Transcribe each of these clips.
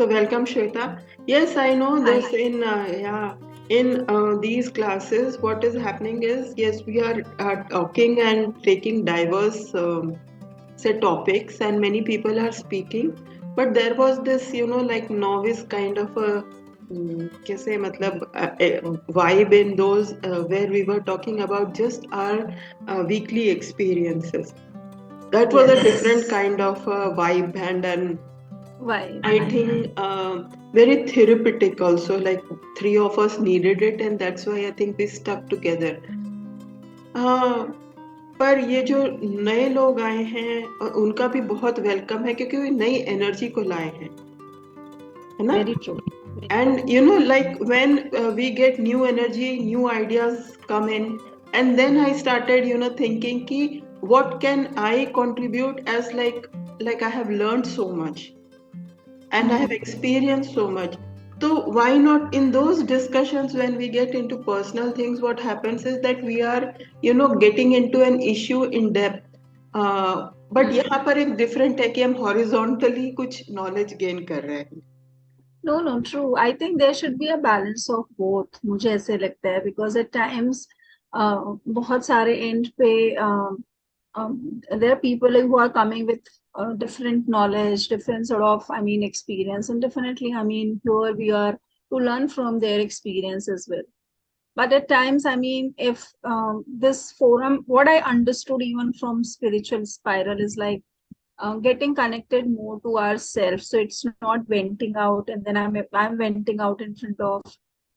So welcome, Shweta. Yes, I know Hi. this in these classes. What is happening is, yes, we are talking and taking diverse say topics, and many people are speaking. But there was this, like novice kind of a कैसे मतलब vibe in those where we were talking about just our weekly experiences. That was a different Yes. kind of vibe, and Why? I think very therapeutic also. Like three of us needed it, and that's why I think we stuck together. Uh, पर ये जो नए लोग आए हैं उनका भी बहुत वेलकम है क्योंकि वो नई एनर्जी को लाए हैं, है ना? Very true. Very true. And like when we get new energy, new ideas come in, and then I started thinking ki what can I contribute, as like I have learned so much and I have experienced so much. So why not in those discussions when we get into personal things, what happens is that we are, getting into an issue in depth. But यहाँ पर एक different है कि हम horizontally कुछ knowledge gain कर रहे हैं. No, true. I think there should be a balance of both. मुझे ऐसे लगता है because at times बहुत सारे end पे there are people who are coming with different knowledge, different sort of experience, and definitely here we are to learn from their experience as well. But at times if this forum, what I understood even from spiritual spiral is like getting connected more to ourselves, so it's not venting out and then I'm venting out in front of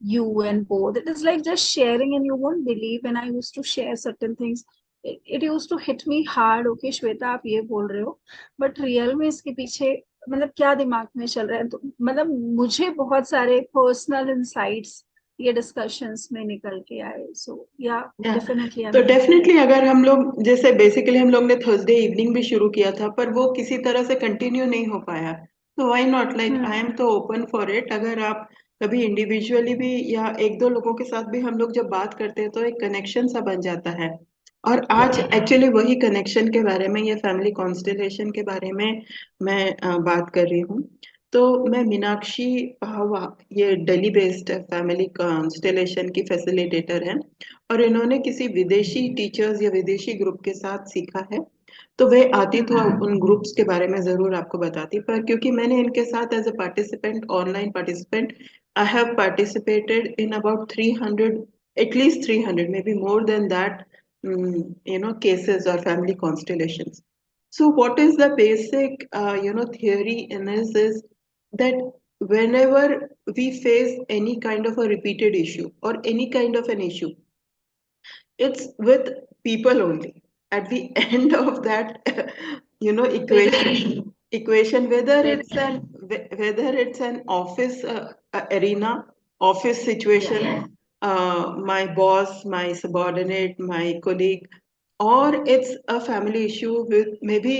you and both. It is like just sharing, and you won't believe when I used to share certain things, it used to hit me hard. Okay Shweta आप ये बोल रहे हो, but real में इसके पीछे मतलब क्या दिमाग में चल रहा है, तो मतलब मुझे बहुत सारे personal insights ये डिस्कशंस में निकल के आए. सो या डेफिनेटली तो डेफिनेटली अगर हम लोग जैसे बेसिकली हम लोग ने थर्सडे इवनिंग भी शुरू किया था पर वो किसी तरह से कंटिन्यू नहीं हो पाया. तो why not, like I am तो ओपन फॉर इट. अगर आप कभी इंडिविजुअली भी या एक दो लोगों के साथ भी हम लोग जब बात करते हैं तो एक कनेक्शन सा बन जाता है. और आज एक्चुअली वही कनेक्शन के बारे में, ये फैमिली कॉन्स्टेलेशन के बारे में मैं बात कर रही हूँ. तो मैं मीनाक्षी पहावा, ये दिल्ली बेस्ड फैमिली कॉन्स्टेलेशन की फैसिलिटेटर है और इन्होंने किसी विदेशी टीचर्स या विदेशी ग्रुप के साथ सीखा है. तो वे आती तो उन ग्रुप्स के बारे में जरूर आपको बताती, पर क्योंकि मैंने इनके साथ as a participant, online participant, I have participated in about 300, at least 300, maybe more than that, cases or family constellations. So what is the basic, theory in this is that whenever we face any kind of a repeated issue or any kind of an issue, it's with people only. At the end of that, equation, whether it's an office arena, office situation, my boss, my subordinate, my colleague, or it's a family issue with maybe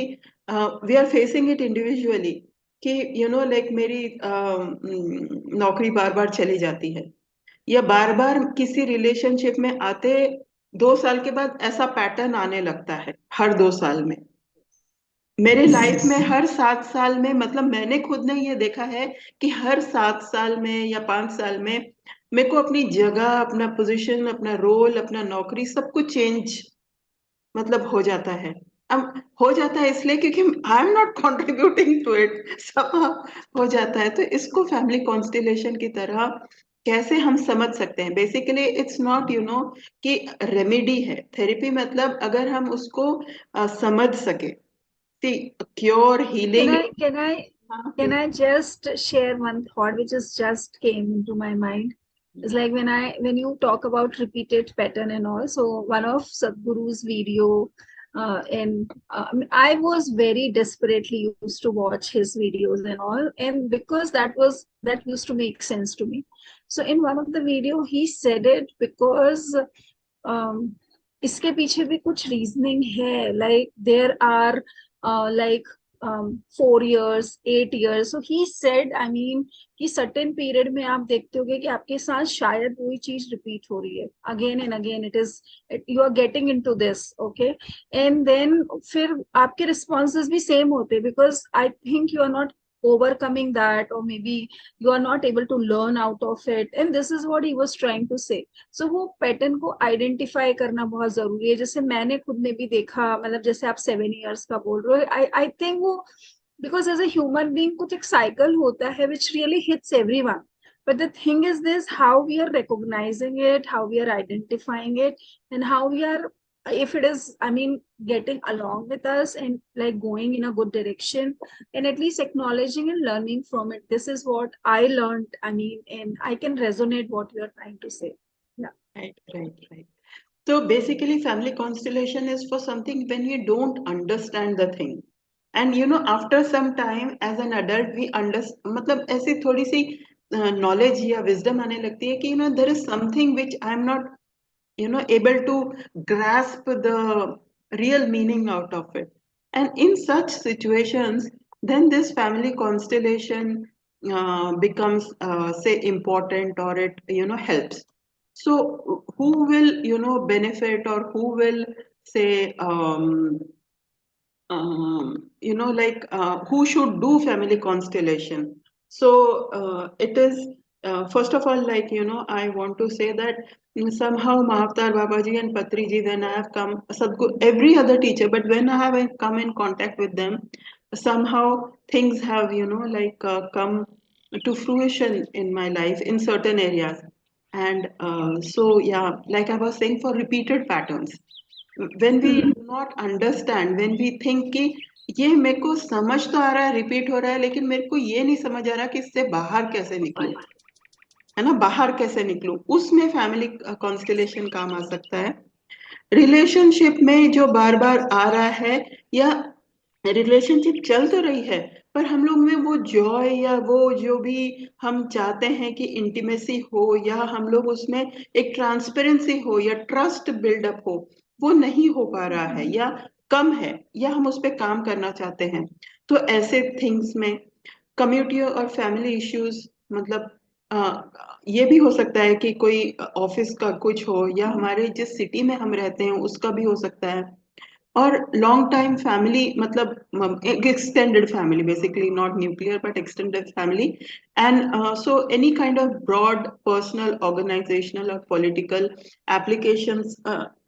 we are facing it individually कि like मेरी नौकरी बार बार चली जाती है या बार बार किसी relationship में आते 2 साल के बाद ऐसा पैटर्न आने लगता है हर 2 साल में. मेरे लाइफ में हर 7 साल में, मतलब मैंने खुद ने ये देखा है कि हर 7 साल में या 5 साल में मेरे को अपनी जगह, अपना पोजीशन, अपना रोल, अपना नौकरी, सब कुछ चेंज मतलब हो जाता है. अब हो जाता है इसलिए क्योंकि I am not contributing to it, सब हो जाता है. तो इसको फैमिली कॉन्स्टिलेशन की तरह कैसे हम समझ सकते हैं? बेसिकली इट्स नॉट कि रेमेडी है. थेरेपी मतलब अगर हम उसको समझ सके, cure, can healing. i can i can I just share one thought which is just came into my mind? It's like when you talk about repeated pattern and all. So one of Sadhguru's video, and I was very desperately used to watch his videos and all, and because that used to make sense to me. So in one of the video he said it because इसके पीछे भी कुछ reasoning है. Like there are like 4 years, 8 years. So he said, कि certain period में आप देखते होगे कि आपके साथ शायद वही चीज रिपीट हो रही है again and again. You are getting into this, okay? And then फिर आपके responses भी same होते हैं because I think you are not overcoming that, or maybe you are not able to learn out of it, and this is what he was trying to say. So वो pattern को identify करना बहुत जरूरी है. जैसे मैंने खुद में भी देखा, मतलब जैसे आप 7 years का बोल रहे हो, आई थिंक वो, because as a human being कुछ एक cycle होता है which really hits everyone. But the thing is this, how we are recognizing it, how we are identifying it, and how we are, if it is, I mean, getting along with us and like going in a good direction, and at least acknowledging and learning from it. This is what I learned, I mean, and I can resonate what you are trying to say. Yeah. Right, right, right. So basically, family constellation is for something when you don't understand the thing. And after some time as an adult, we understand, मतलब ऐसी थोड़ी सी knowledge या wisdom आने लगती है कि there is something which I'm not able to grasp the real meaning out of it. And in such situations, then this family constellation becomes say important, or it helps. So who will benefit, or who will say who should do family constellation. So it is first of all, I want to say that somehow Mahavtar Babaji and Patriji, when I have come, Sadhguru, every other teacher, but when I have come in contact with them, somehow things have come to fruition in my life in certain areas. And so yeah, like I was saying, for repeated patterns, when we Hmm. do not understand, when we think कि ये मेरे को समझ तो आ रहा है, repeat हो रहा है, लेकिन मेरे को ये नहीं समझ आ रहा कि इससे बाहर कैसे निकलूं, है ना, बाहर कैसे निकलूं, उसमें फैमिली कॉन्स्टलेशन काम आ सकता है. रिलेशनशिप में जो बार बार आ रहा है, या रिलेशनशिप चल तो रही है, पर हम लोग में वो जॉय या वो जो भी हम चाहते हैं कि इंटीमेसी हो, या हम लोग उसमें एक ट्रांसपेरेंसी हो, या ट्रस्ट बिल्डअप हो, वो नहीं हो पा रहा है, या कम है, या हम उस पर काम करना चाहते हैं. तो ऐसे थिंग्स में कम्युनिटी और फैमिली इश्यूज, मतलब ये भी हो सकता है कि कोई ऑफिस का कुछ हो, या हमारे जिस सिटी में हम रहते हैं उसका भी हो सकता है, और लॉन्ग टाइम फैमिली, मतलब extended family, basically not nuclear but extended family. And so any kind of broad personal, organizational or political applications,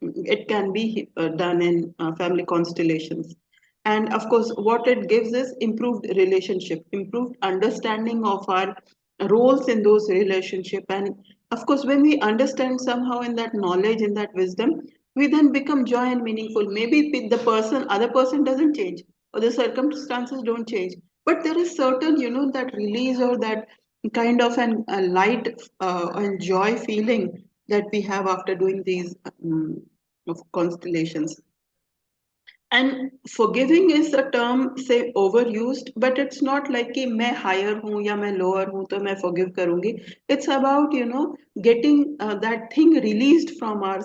it can be done in family constellations. And of course what it gives is improved relationship, improved understanding of our roles in those relationship. And of course when we understand somehow in that knowledge, in that wisdom, we then become joy and meaningful. Maybe the other person doesn't change, or the circumstances don't change, but there is certain, that release, or that kind of a light and joy feeling that we have after doing these of constellations. And forgiving is a term say overused, but it's not like कि मैं higher हूँ या मैं lower हूँ तो मैं forgive करूँगी. It's about getting that thing released from our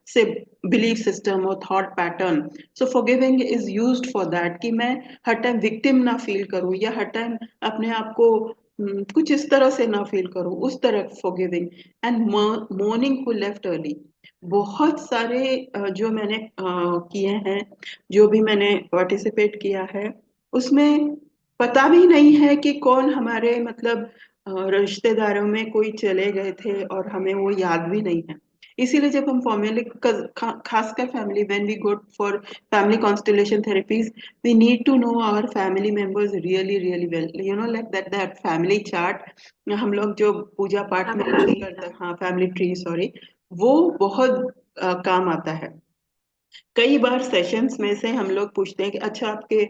say belief system or thought pattern. So forgiving is used for that कि मैं हर time victim ना feel करूँ, या हर time अपने आप को कुछ इस तरह से ना feel करूँ, उस तरह forgiving. And mourning who left early. बहुत सारे जो मैंने किए हैं, जो भी मैंने पार्टिसिपेट किया है, उसमें पता भी नहीं है कि कौन हमारे, मतलब रिश्तेदारों में कोई चले गए थे और हमें वो याद भी नहीं है. इसीलिए जब हम फॉर्मेली, खासकर family, when we go for family constellation therapies, we need to know our family members really really well, like that family chart हम लोग जो पूजा पाठ में Family यूज tree. करते हैं, हाँ, फैमिली ट्री, सॉरी, वो बहुत काम आता है. कई बार सेशंस में से हम लोग पूछते हैं कि अच्छा आपके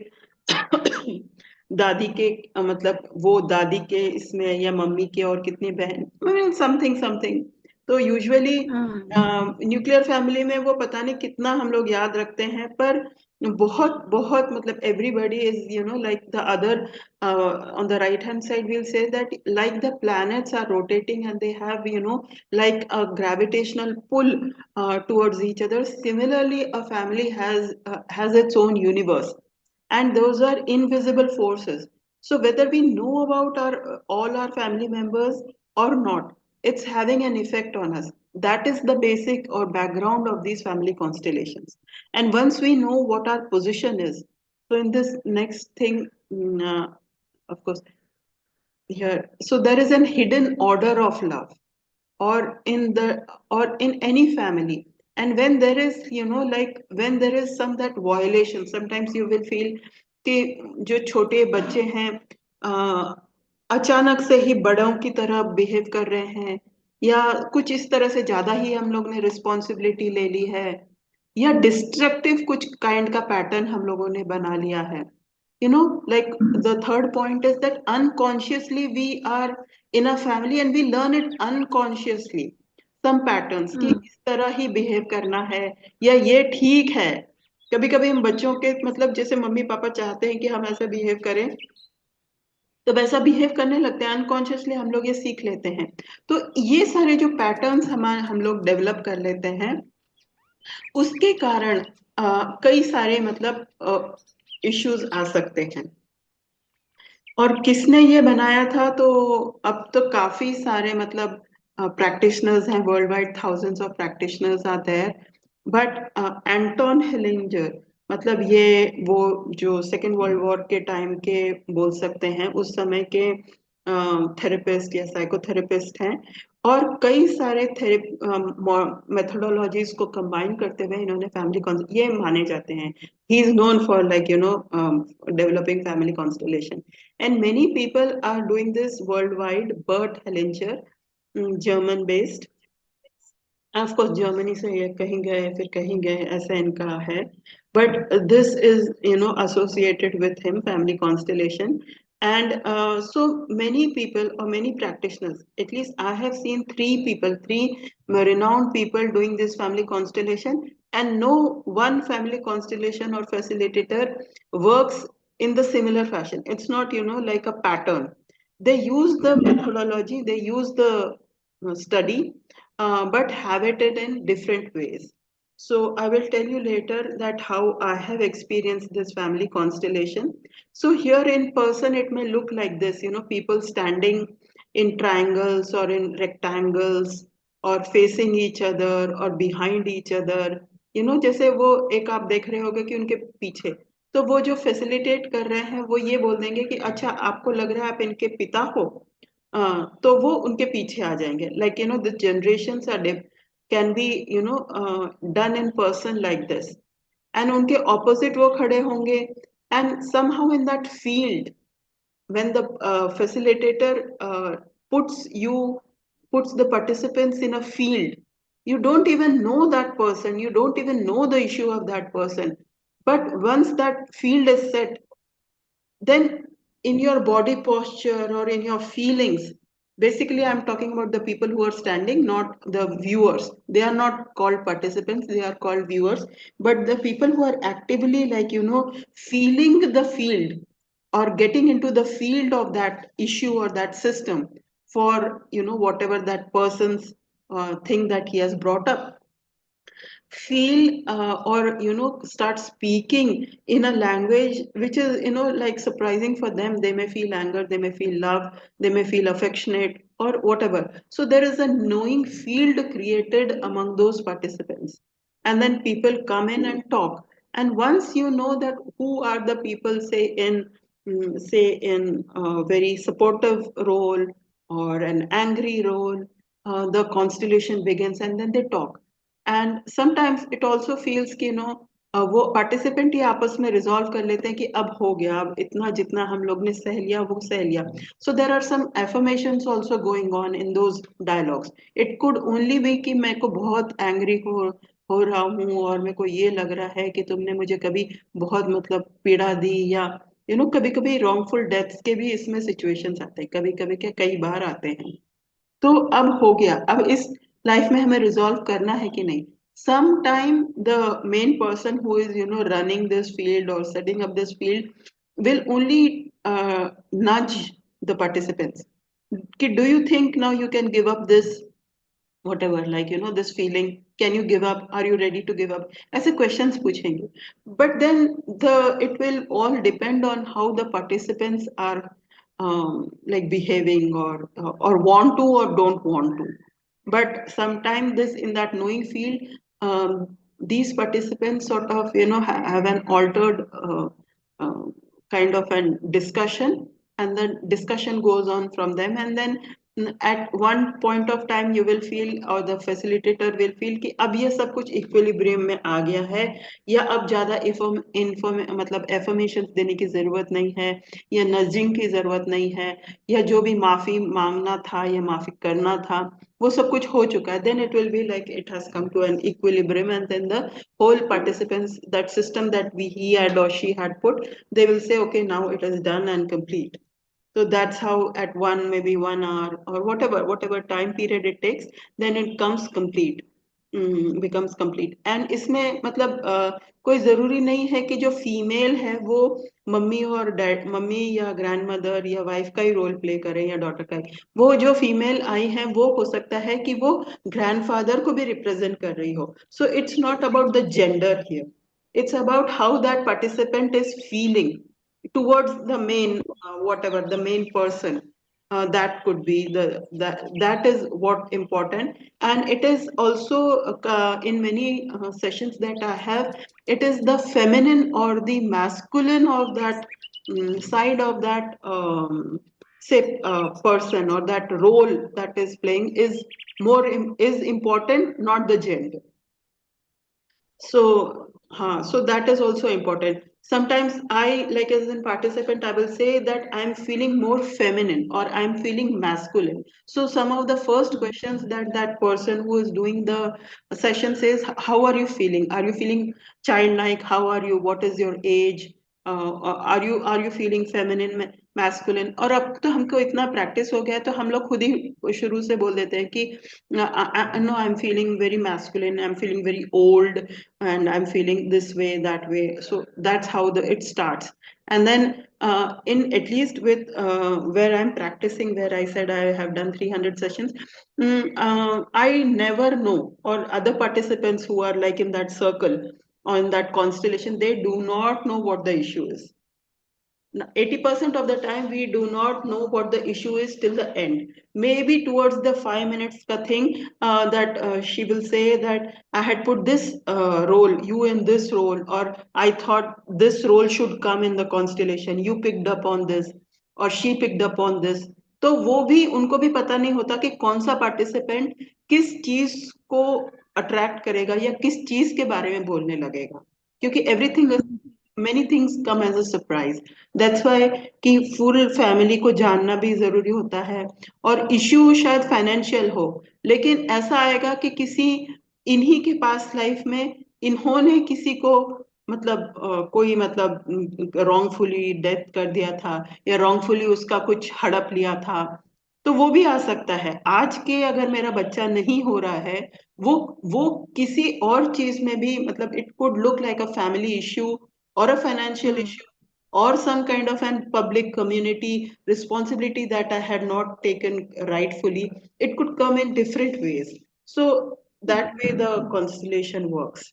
दादी के मतलब वो दादी के इसमें, या मम्मी के और कितनी बहन, समथिंग समथिंग. तो यूजुअली Hmm. न्यूक्लियर फैमिली में वो पता नहीं कितना हम लोग याद रखते हैं, पर बहुत बहुत, मतलब everybody is like the other. On the right hand side we'll say that like the planets are rotating and they have like a gravitational pull towards each other. Similarly, a family has its own universe, and those are invisible forces. So whether we know about our all our family members or not, it's having an effect on us. That is the basic or background of these family constellations. And once we know what our position is, So in this next thing, of course, here, so there is an hidden order of love, or in the or in any family. And when there is, like when there is some that violation, sometimes you will feel कि जो छोटे बच्चे हैं अ, अचानक से ही बड़ों की तरह बिहेव कर रहे हैं, या कुछ इस तरह से ज्यादा ही हम लोग ने रिस्पॉन्सिबिलिटी ले ली है, या डिस्ट्रक्टिव कुछ काइंड का पैटर्न हम लोगों ने बना लिया है. Like the third point is that unconsciously we are in a family and we learn it unconsciously. Some patterns कि Hmm. इस तरह ही बिहेव करना है, या ये ठीक है. कभी कभी हम बच्चों के मतलब जैसे मम्मी पापा चाहते हैं कि हम ऐसा बिहेव करें, तो वैसा बिहेव करने लगते हैं. अनकॉन्शियसली हम लोग ये सीख लेते हैं. तो ये सारे जो पैटर्न्स हम लोग डेवलप कर लेते हैं, उसके कारण कई सारे मतलब इश्यूज आ सकते हैं. और किसने ये बनाया था, तो अब तो काफी सारे मतलब प्रैक्टिशनर्स हैं world wide, thousands of practitioners are there. But Anton Hillinger, मतलब ये वो जो सेकेंड वर्ल्ड वॉर के टाइम के बोल सकते हैं, उस समय के थेरेपिस्ट या साइकोथेरेपिस्ट हैं. और कई सारे मेथोडोलॉजीज को कंबाइन करते हुए इन्होंने फैमिली ये माने जाते हैं. He is known for like developing family constellation. And many people are doing this worldwide. Bert Hellinger, German based. Of course, Germany से ये कहीं गए फिर कहीं गए ऐसा इनका है. But this is, associated with him, family constellation. And so many people or many practitioners, at least I have seen three people, three renowned people doing this family constellation, and no one family constellation or facilitator works in the similar fashion. It's not, like a pattern. They use the methodology, they use the study, but have it in different ways. So I will tell you later that how I have experienced this family constellation. So here in person, it may look like this, people standing in triangles or in rectangles, or facing each other or behind each other. जैसे वो एक आप देख रहे होगे कि उनके पीछे, तो वो जो फैसिलिटेट कर रहे हैं वो ये बोल देंगे कि अच्छा आपको लग रहा है आप इनके पिता हो, तो वो उनके पीछे आ जाएंगे. Like the generations are can be done in person like this. And उनके ऑपोजिट वो खड़े होंगे. And somehow in that field, when the facilitator puts the participants in a field, you don't even know that person, you don't even know the issue of that person. But once that field is set, then in your body posture or in your feelings, basically I'm talking about the people who are standing, not the viewers. They are not called participants, they are called viewers. But the people who are actively, like, feeling the field, or getting into the field of that issue or that system, for whatever that person's thing that he has brought up, feel or start speaking in a language which is like surprising for them. They may feel anger, they may feel love, they may feel affectionate or whatever. So there is a knowing field created among those participants, and then people come in and talk. And once you know that who are the people, say in a very supportive role or an angry role, the constellation begins and then they talk. And sometimes it also feels कि वो participant ही आपस में resolve कर लेते हैं कि अब हो गया, अब इतना जितना हम लोग ने सह लिया वो सह लिया. So there are some affirmations also going on in those dialogues. It could only be कि मैं को बहुत एंग्री हो रहा हूँ, और मेरे को ये लग रहा है कि तुमने मुझे कभी बहुत मतलब पीड़ा दी, या कभी कभी रॉन्गफुल डेथ्स के भी इसमें सिचुएशंस आते हैं, कभी कभी क्या कई बार आते हैं. तो अब हो गया, अब इस लाइफ में हमें रिजॉल्व करना है कि नहीं. Some time the main person who is running this field or setting up this field will only nudge the participants कि do you think now you can give up this, whatever, like this feeling, can you give up, are you ready to give up, ऐसे questions पूछेंगे. But then it will all depend on how the participants are like behaving, or want to or don't want to. But sometimes this, in that knowing field, these participants sort of have an altered uh, kind of a discussion, and the discussion goes on from them, and then at one point of time you will feel, or the facilitator will feel कि अब ये सब कुछ equilibrium में आ गया है, या अब ज्यादा मतलब एफर्मेशन देने की जरूरत नहीं है, या नर्जिंग की जरूरत नहीं है, या जो भी माफी मांगना था या माफी करना था वो सब कुछ हो चुका है, then it will be like it has come to an equilibrium, and then the whole participants, that system that he had or she had put, they will say okay, now it is done and complete. So that's how at one, maybe 1 hour or whatever time period it takes, then it comes complete, becomes complete. And इसमें मतलब कोई जरूरी नहीं है कि जो female है वो मम्मी और डैड, मम्मी या ग्रैंड मदर या वाइफ का ही रोल प्ले करे या डॉटर का ही, वो जो फीमेल आई है वो हो सकता है कि वो ग्रैंडफादर को भी रिप्रेजेंट कर रही हो. So it's not about the gender here, it's about how that participant is feeling towards the main, whatever the main person, that could be that is what important. And it is also in many sessions that I have, it is the feminine or the masculine of that side of that say person, or that role that is playing is is important, not the gender. So that is also important. Sometimes I, like as a participant, I will say that I'm feeling more feminine or I'm feeling masculine. So some of the first questions that that person who is doing the session says, how are you feeling? Are you feeling childlike? How are you? What is your age? Are you feeling feminine, masculine? और अब तो हमको इतना practice हो गया है तो हम लोग खुद ही शुरू से बोल देते हैं कि no, I'm feeling very masculine, I'm feeling very old, and I'm feeling this way, that way. So that's how it starts. And then in at least with where I'm practicing, where I said I have done 300 sessions, I never know, or other participants who are like in that circle on that constellation, they do not know what the issue is. 80% of the time we do not know what the issue is till the end. Maybe towards the 5 minutes ka thing, that she will say that I had put this role, you in this role, or I thought this role should come in the constellation, you picked up on this, or she picked up on this. तो वो भी उनको भी पता नहीं होता कि कौन सा पार्टिसिपेंट किस चीज को अट्रैक्ट करेगा या किस चीज के बारे में बोलने लगेगा, क्योंकि everything, many things come as a surprise. That's why कि full family को जानना भी जरूरी होता है. और issue शायद financial हो, लेकिन ऐसा आएगा कि किसी इन्हीं के पास लाइफ में इन्होंने किसी को मतलब कोई मतलब wrongfully डेथ कर दिया था, या wrongfully उसका कुछ हड़प लिया था. तो वो भी आ सकता है. आज के अगर मेरा बच्चा नहीं हो रहा है, वो वो किसी और चीज में भी, मतलब it could look like a family issue or a financial Hmm. issue or some kind of an public community responsibility that I had not taken rightfully. It could come in different ways. So that way the constellation works.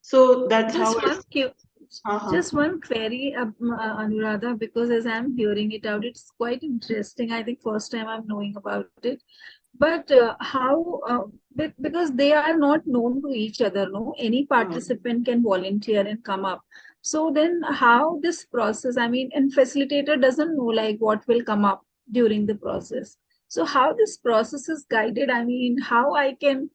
So that's how Just one it's. cu- Uh-huh. just one query, Anuradha, because as I'm hearing it out, it's quite interesting. I think first time I'm knowing about it. But how, because they are not known to each other, no? Any Uh, participant can volunteer and come up. So then how this process, I mean, and facilitator doesn't know like what will come up during the process. So how this process is guided, I mean, how I can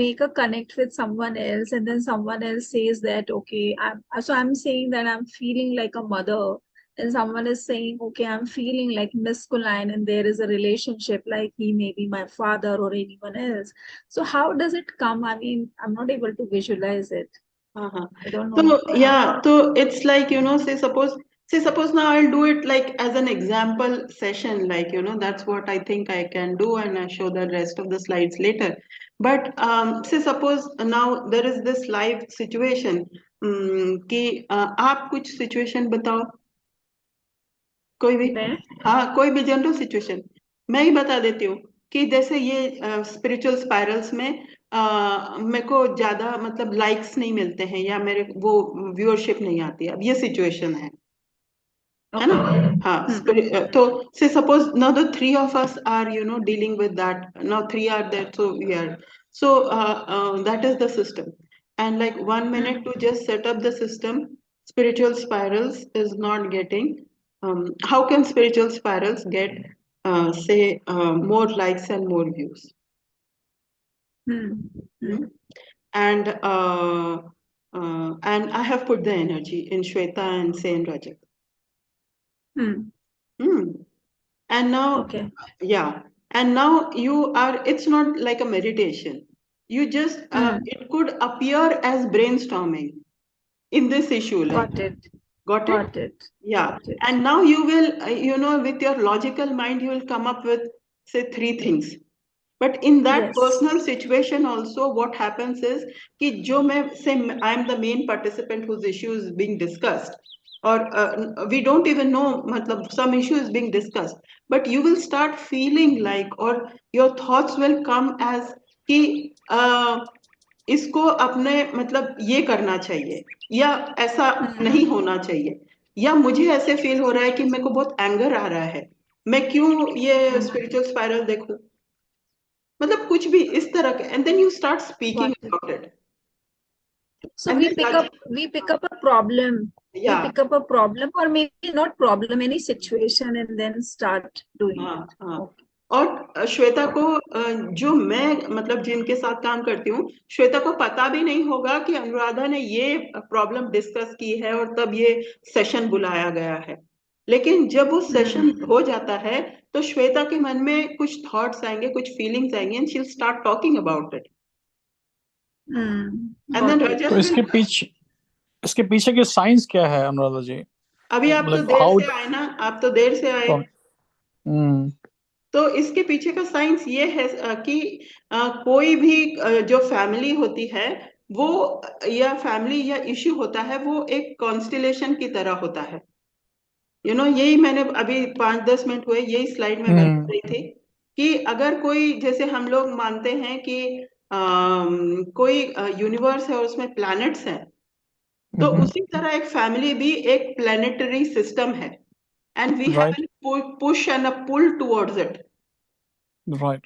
make a connect with someone else and then someone else says that, okay, I'm saying that I'm feeling like a mother, and someone is saying, okay, I'm feeling like masculine, and there is a relationship like he may be my father or anyone else. So how does it come? I mean, I'm not able to visualize it. Uh-huh. I don't know So how. yeah, so it's like, say suppose now I'll do it like as an example session, like, that's what I think I can do, and I show the rest of the slides later. But say suppose now there is this live situation, कि आप कुछ situation बताओ, कोई भी. मैं हाँ, कोई भी जनरल सिचुएशन मैं ही बता देती हूँ कि जैसे ये स्पिरिचुअल स्पाइरल्स में मेरे को ज्यादा मतलब लाइक्स नहीं मिलते हैं, या मेरे वो व्यूअरशिप नहीं आती है, अब ये सिचुएशन है ना. okay. हाँ, Hmm. तो say suppose now the three of us are dealing with that, now three are there, so we are, so that is the system. And like 1 minute Hmm. to just set up the system, spiritual spirals is not getting, how can spiritual spirals get, say, more likes and more views? Hmm. Hmm? Hmm. And I have put the energy in Shweta and Sen Rajat. Hmm. Hmm. And now, Okay. yeah, and now you are, it's not like a meditation. You just, Hmm. it could appear as brainstorming in this issue, like, Got it. got it? Got it. Yeah. Got it. And now you will, with your logical mind, you will come up with, say, three things. But in that Yes. personal situation also, what happens is कि जो मैं say I am the main participant whose issue is being discussed, or we don't even know मतलब some issue is being discussed, but you will start feeling like, or your thoughts will come as कि इसको अपने मतलब ये करना चाहिए, या ऐसा Hmm. नहीं होना चाहिए, या मुझे ऐसे फील हो रहा है कि मेरे को बहुत एंगर आ रहा है, मैं क्यों ये Hmm. स्पिरिचुअल स्पाइरल देखूं, मतलब कुछ भी इस तरह के, and then you start speaking Got it. About it, So and we then pick जज, up we pick up a problem. We या pick up a problem, or maybe not problem, any situation, and then start doing हाँ it. हाँ, Okay. और श्वेता को, Okay. जो मैं मतलब जिनके साथ काम करती हूँ, श्वेता को पता भी नहीं होगा कि अनुराधा ने ये प्रॉब्लम डिस्कस की है और तब ये सेशन बुलाया गया है, लेकिन जब वो सेशन Hmm. हो जाता है तो श्वेता के मन में कुछ थॉट्स आएंगे, कुछ फीलिंग्स आएंगे, and she will start talking about it, Hmm. And then Got it. तो रजत विल, इसके पीछे की साइंस क्या है अनुराधा जी? अभी आप तो मतलब देर हाउ, से आए ना, आप तो देर से आए, हम्म, तो इसके पीछे का साइंस ये है कि कोई भी जो फैमिली होती है वो, या फैमिली या इश्यू होता है, वो एक कॉन्स्टिलेशन की तरह होता है, यही मैंने अभी 5-10 मिनट हुए यही स्लाइड में बता रही थी कि अगर कोई, जैसे हम लोग मानते हैं कि कोई यूनिवर्स है और उसमें प्लैनेट्स हैं, तो उसी तरह एक फैमिली भी एक प्लैनेटरी सिस्टम है, and we right, have a push and a pull towards it, right,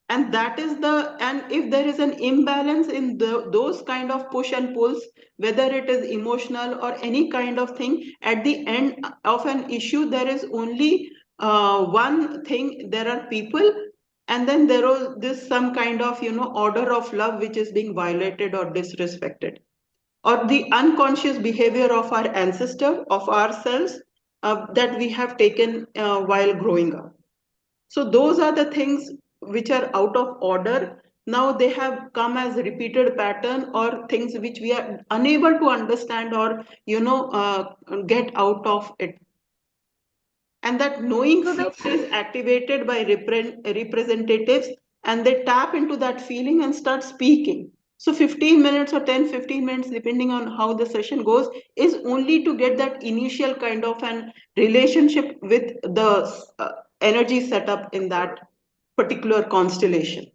and that is the, and if there is an imbalance in those kind of push and pulls, whether it is emotional or any kind of thing, at the end of an issue there is only one thing, there are people, and then there is this some kind of order of love which is being violated or disrespected, or the unconscious behavior of our ancestor, of ourselves, that we have taken while growing up. So those are the things which are out of order. Now they have come as a repeated pattern, or things which we are unable to understand, or get out of it. And that knowing So the field is activated by representatives, and they tap into that feeling and start speaking. So 15 minutes or 10-15 minutes, depending on how the session goes, is only to get that initial kind of an relationship with the energy setup in that particular constellation.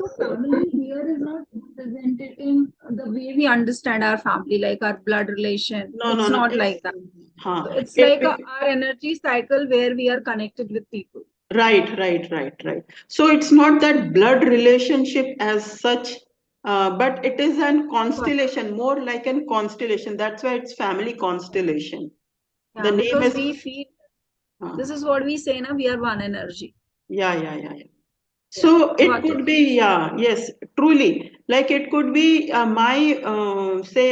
So family here is not represented in the way we understand our family, like our blood relation. No, no, It's no. not It's, like that. huh. So it's It, like our energy cycle where we are connected with people. right. So it's not that blood relationship as such, but it is an Got it. constellation, more like an constellation. That's why it's family constellation. The Yeah, name because is, we feel uh, this is what we say now, we are one energy. yeah. Yeah, So it got it. could be, yeah, yes, truly. Like it could be my, say,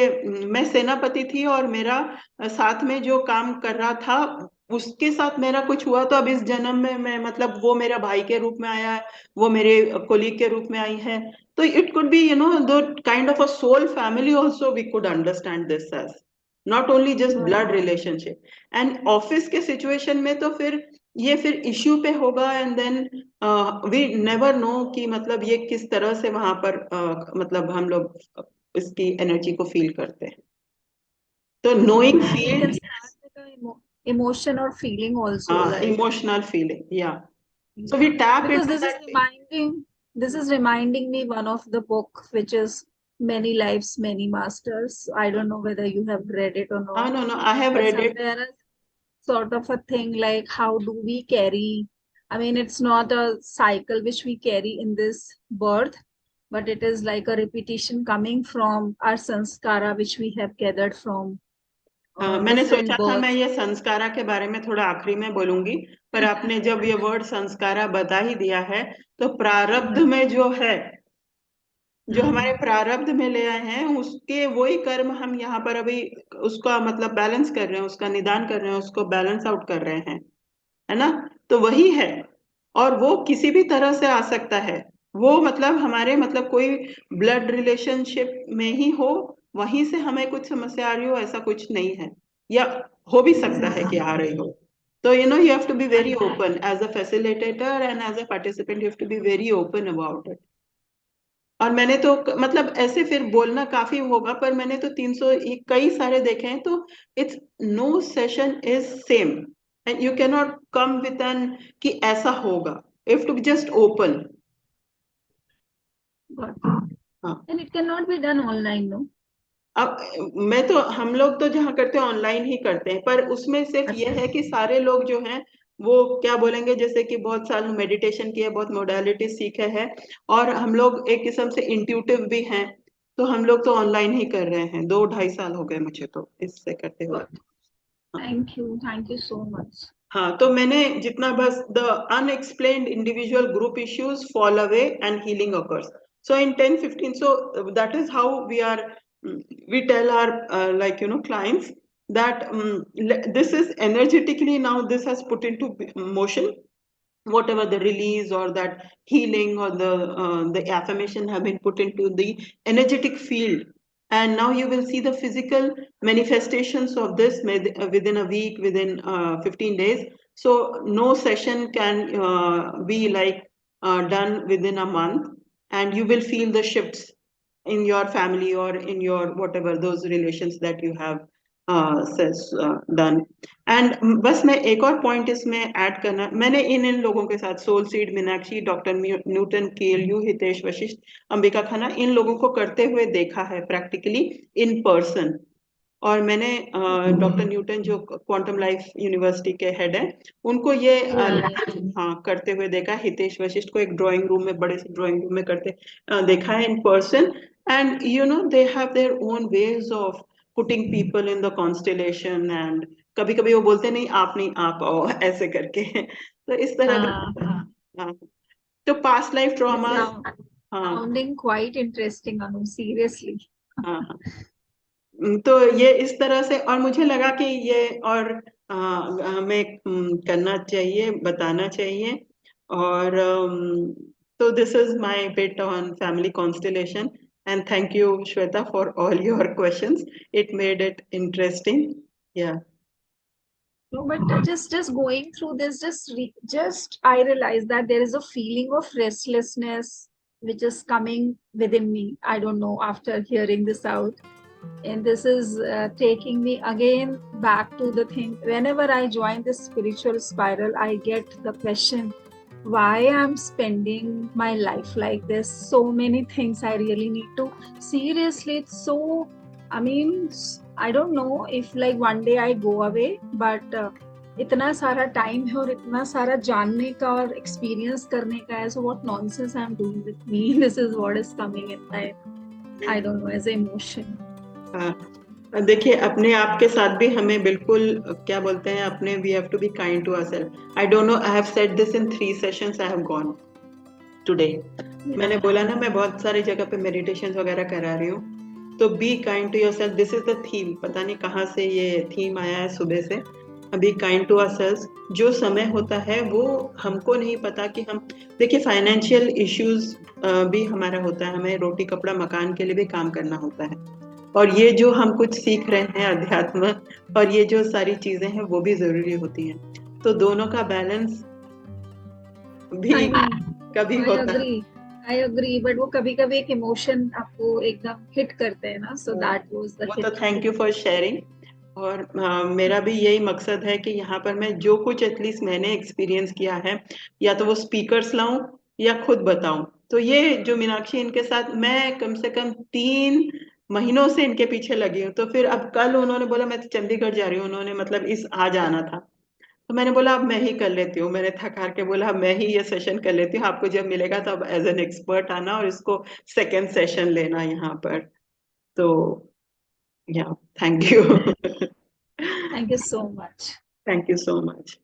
मैं सेनापति थी और मेरा साथ में जो काम कर रहा था उसके साथ मेरा कुछ हुआ, तो अब इस जन्म में मैं मतलब वो मेरा भाई के रूप में आया है, वो मेरे कोलीग के रूप में आई है, तो it could be the kind of a soul family also we could understand this as, not only just Got blood it. Relationship. And office के सिचुएशन में तो फिर ये फिर इश्यू पे होगा, and then we never know कि मतलब ये किस तरह से वहां पर मतलब हम लोग इसकी एनर्जी को फील करते हैं, तो Yeah, knowing maybe it can field, start with an emotion or feeling also, right? Emotional feeling, yeah, so we Yeah, tap because into that. this is reminding me one of the book which is Many Lives, Many Masters. I don't know whether you have read it or हाँ, not, no, I have but read it. somewhere is sort of a thing like how do we carry? I mean, it's not a cycle which we carry in this birth, but it is like a repetition coming from our sanskara which we have gathered from मैंने different सोचा था मैं births. ये संस्कारा के बारे में थोड़ा आखिरी में बोलूंगी, पर आपने जब ये वर्ड संस्कारा बता ही दिया है, तो प्रारब्ध में जो है, जो हमारे प्रारब्ध में ले आए हैं, उसके वही कर्म हम यहाँ पर अभी उसका मतलब बैलेंस कर रहे हैं, उसका निदान कर रहे हैं, उसको बैलेंस आउट कर रहे हैं, है ना? तो वही है, और वो किसी भी तरह से आ सकता है। वो मतलब हमारे मतलब कोई ब्लड रिलेशनशिप में ही हो, वहीं से हमें कुछ समस्या आ रही हो, ऐसा कुछ नहीं है, या हो भी सकता है कि आ रही हो। तो you have to be very open as a facilitator and as a participant, you have to be very open about it. और मैंने तो मतलब ऐसे फिर बोलना काफी होगा, पर मैंने तो 300 कई सारे देखे हैं, तो it's no session is same, and you can not come with an कि ऐसा होगा, if to be just open. Got it. हाँ, And it cannot be done online, no? अब मैं तो हम लोग तो जहाँ करते हैं ऑनलाइन ही करते हैं, पर उसमें सिर्फ ये अच्छा. है कि सारे लोग जो हैं वो क्या बोलेंगे, जैसे कि बहुत साल मेडिटेशन किया, बहुत मोडालिटी सीखे हैं, और हम लोग एक किस्म से इंट्यूटिव भी हैं, तो हम लोग तो ऑनलाइन ही कर रहे हैं। 2 ढाई साल हो गए मुझे तो इससे करते हुए। Got it. हाँ, Thank you so much. हाँ, तो मैंने जितना बस the unexplained individual group issues fall away and healing occurs. So in 10-15, so that is how we tell our clients that this is energetically, now this has put into motion, whatever the release or that healing or the affirmation have been put into the energetic field, and now you will see the physical manifestations of this within a week, within 15 days. So no session can be like done within a month, and you will feel the shifts in your family or in your whatever those relations that you have done. And बस मैं एक और point इसमें add करना, मैंने इन लोगों के साथ soul seed, Meenakshi, doctor Newton, KLU, Hitesh Vashisht, Ambika Khanna, इन लोगों को करते हुए देखा है प्रैक्टिकली इन पर्सन। और मैंने डॉक्टर न्यूटन जो क्वांटम लाइफ यूनिवर्सिटी के हेड हैं, उनको ये हाँ करते हुए देखा। हितेश वशिष्ठ को एक ड्राइंग रूम में, बड़े से ड्राइंग रूम में करते देखा है in person, and they have their own ways of putting people in the constellation, and कभी कभी वो बोलते नहीं, आप नहीं, आप आओ ऐसे करके। तो इस तरह का हाँ, तो पास्ट लाइफ ट्रॉमा। हाँ, Sounding quite interesting, Anu, seriously. हाँ, हाँ। तो ये इस तरह से, और मुझे लगा कि ये और हमें करना चाहिए, बताना चाहिए। और तो this is my bit on family constellation, and thank you Shweta for all your questions, it made it interesting. या No, but just going through this, just I realized that there is a feeling of restlessness which is coming within me. I don't know, after hearing this out, and this is taking me again back to the thing. Whenever I join this spiritual spiral, I get the question, why I'm spending my life like this? So many things I really need to. Seriously, it's so. I mean, I don't know if like one day I go away, but इतना सारा time है और इतना सारा जानने का और experience करने का है. So what nonsense I'm doing with me? This is what is coming in my, I don't know, as emotion. देखिए, अपने आप के साथ भी हमें बिल्कुल क्या बोलते हैं, अपने we have to be kind to ourselves. I don't know, I have said this in 3 sessions I have gone today. मैंने बोला ना, मैं बहुत सारी जगह पे मेडिटेशन वगैरह करा रही हूँ, तो be kind to yourself, this is the theme. पता नहीं कहाँ से ये थीम आया है सुबह से, बी काइंड टू आवरसेल्व्स। जो समय होता है वो हमको नहीं पता कि हम, देखिए फाइनेंशियल इश्यूज भी हमारा होता है, हमें रोटी कपड़ा मकान के लिए भी काम करना होता है, और ये जो हम कुछ सीख रहे हैं अध्यात्म, और ये जो सारी चीजें हैं वो भी जरूरी होती हैं, तो दोनों का बैलेंस भी कभी होता है। I agree, but वो कभी कभी एक इमोशन आपको एकदम हिट करते हैं ना, so that was the वो hit. तो थैंक यू फॉर शेयरिंग। और मेरा भी यही मकसद है कि यहाँ पर मैं जो कुछ एटलीस्ट मैंने एक्सपीरियंस किया है, या तो वो स्पीकर्स लाऊं या खुद बताऊं। तो ये जो मीनाक्षी, इनके साथ मैं कम से कम 3 महीनों से इनके पीछे लगी हूँ। तो फिर अब कल उन्होंने बोला मैं तो चंडीगढ़ जा रही हूँ, उन्होंने मतलब इस आज आना था, तो मैंने बोला अब मैं ही कर लेती हूँ, मैंने थक हार के बोला अब मैं ही ये सेशन कर लेती हूँ, आपको जब मिलेगा तो अब एज एन एक्सपर्ट आना और इसको सेकेंड सेशन लेना यहाँ पर। तो या thank you. Thank you so much. Thank you so much.